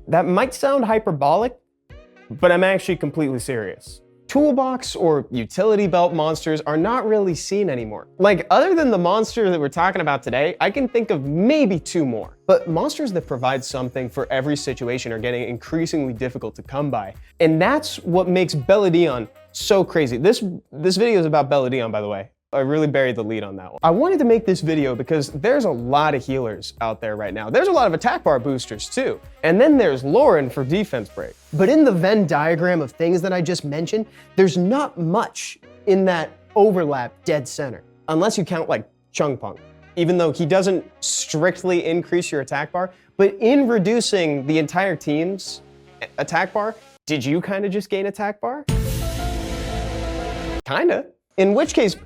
That might sound hyperbolic, but I'm actually completely serious. Toolbox or utility belt monsters are not really seen anymore. Like, other than the monster that we're talking about today, I can think of maybe 2 more. But monsters that provide something for every situation are getting increasingly difficult to come by. And that's what makes Bella Dion so crazy. This video is about Bella Dion, by the way. I really buried the lead on that one. I wanted to make this video because there's a lot of healers out there right now. There's a lot of attack bar boosters too. And then there's Lauren for defense break. But in the Venn diagram of things that I just mentioned, there's not much in that overlap dead center. Unless you count like Chung Pung, even though he doesn't strictly increase your attack bar, but in reducing the entire team's attack bar, did you kind of just gain attack bar? Kinda. In which case,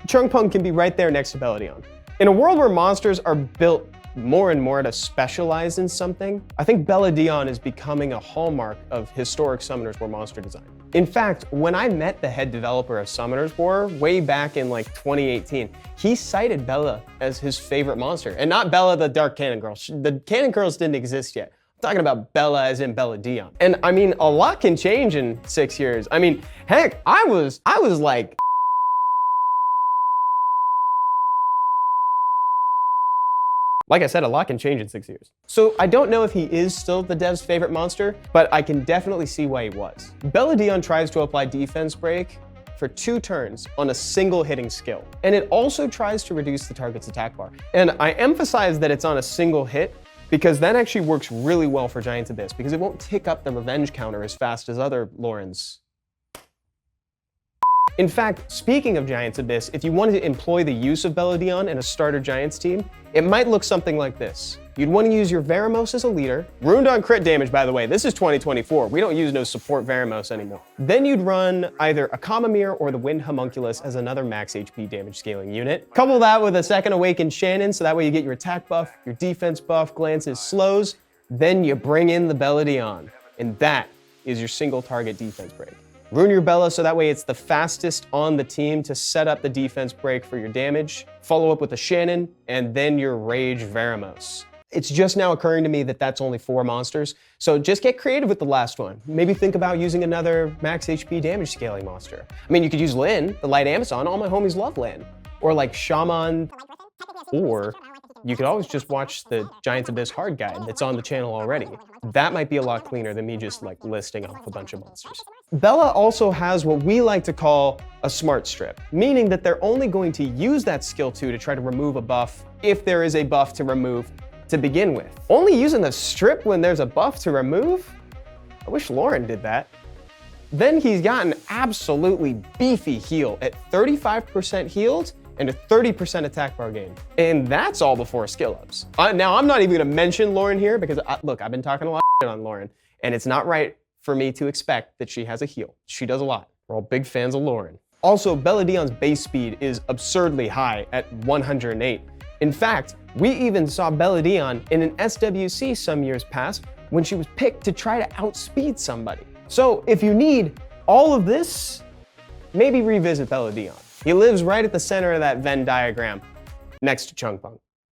Chung Pung can be right there next to Bella Dion. In a world where monsters are built more and more to specialize in something, I think Bella Dion is becoming a hallmark of historic Summoners War monster design. In fact, when I met the head developer of Summoners War way back in like 2018, he cited Bella as his favorite monster. And not Bella the Dark Cannon Girl. The Cannon Girls didn't exist yet. I'm talking about Bella as in Bella Dion. And I mean, a lot can change in 6 years. I mean, heck, I was like, like I said, a lot can change in 6 years. So I don't know if he is still the dev's favorite monster, but I can definitely see why he was. Bella Dion tries to apply defense break for 2 turns on a single hitting skill. And it also tries to reduce the target's attack bar. And I emphasize that it's on a single hit because that actually works really well for Giant's Abyss because it won't tick up the revenge counter as fast as other Laurens. In fact, speaking of Giant's Abyss, if you wanted to employ the use of Bella Dion in a starter Giants team, it might look something like this. You'd want to use your Veramos as a leader. Ruined on crit damage, by the way. This is 2024. We don't use no support Veramos anymore. Then you'd run either a Kamamir or the Wind Homunculus as another max HP damage scaling unit. Couple that with a second Awakened Shannon, so that way you get your attack buff, your defense buff, glances, slows. Then you bring in the Bella Dion, and that is your single target defense break. Ruin your Bella so that way it's the fastest on the team to set up the defense break for your damage. Follow up with a Shannon, and then your Rage Veramos. It's just now occurring to me that that's only 4 monsters, so just get creative with the last one. Maybe think about using another max HP damage scaling monster. I mean, you could use Lin, the Light Amazon. All my homies love Lin. Or like Shaman, or you could always just watch the Giant's Abyss hard guide that's on the channel already. That might be a lot cleaner than me just like listing off a bunch of monsters. Bella also has what we like to call a smart strip, meaning that they're only going to use that skill 2 to try to remove a buff if there is a buff to remove to begin with. Only using the strip when there's a buff to remove? I wish Lauren did that. Then he's got an absolutely beefy heal at 35% healed and a 30% attack bar gain. And that's all before skill ups. Now, I'm not even gonna mention Lauren here because, look, I've been talking a lot of shit on Lauren, and it's not right for me to expect that she has a heal. She does a lot. We're all big fans of Lauren. Also, Bella Dion's base speed is absurdly high at 108. In fact, we even saw Bella Dion in an SWC some years past when she was picked to try to outspeed somebody. So if you need all of this, maybe revisit Bella Dion. He lives right at the center of that Venn diagram next to Chung Pung.